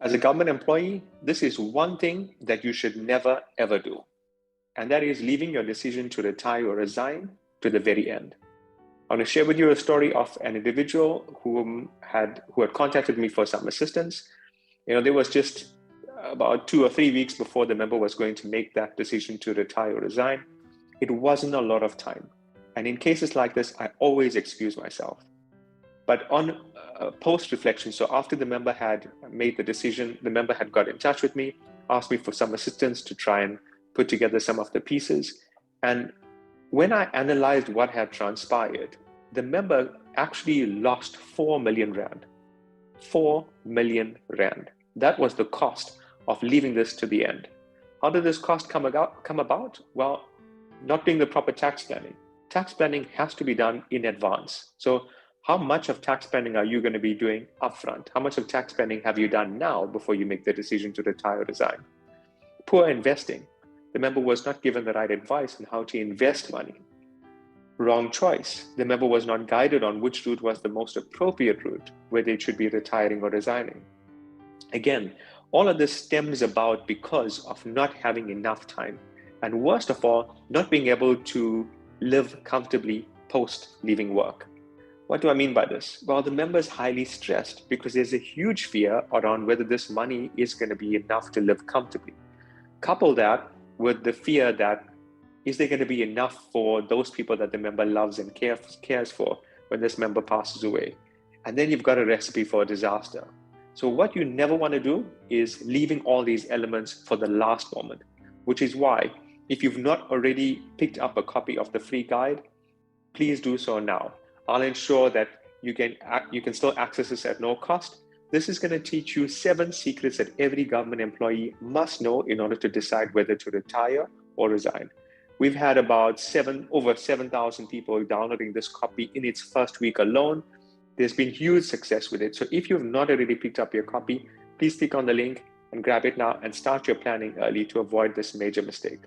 As a government employee, this is one thing that you should never, ever do. And that is leaving your decision to retire or resign to the very end. I want to share with you a story of an individual who had contacted me for some assistance. There was just about 2 or 3 weeks before the member was going to make that decision to retire or resign. It wasn't a lot of time. And in cases like this, I always excuse myself. But on post-reflection, so after the member had made the decision, the member had got in touch with me, asked me for some assistance to try and put together some of the pieces. And when I analyzed what had transpired, the member actually lost 4 million rand. 4 million rand. That was the cost of leaving this to the end. How did this cost come about? Well, not doing the proper tax planning. Tax planning has to be done in advance. So how much of tax planning are you going to be doing upfront? How much of tax planning have you done now before you make the decision to retire or resign? Poor investing. The member was not given the right advice on how to invest money. Wrong choice. The member was not guided on which route was the most appropriate route, whether it should be retiring or resigning. Again, all of this stems about because of not having enough time. And worst of all, not being able to live comfortably post leaving work. What do I mean by this? Well, the member is highly stressed because there's a huge fear around whether this money is going to be enough to live comfortably. Couple that with the fear that is there going to be enough for those people that the member loves and cares for when this member passes away? And then you've got a recipe for a disaster. So what you never want to do is leaving all these elements for the last moment, which is why if you've not already picked up a copy of the free guide, please do so now. I'll ensure that you can still access this at no cost. This is going to teach you 7 secrets that every government employee must know in order to decide whether to retire or resign. We've had about over 7,000 people downloading this copy in its first week alone. There's been huge success with it. So if you've not already picked up your copy, please click on the link and grab it now and start your planning early to avoid this major mistake.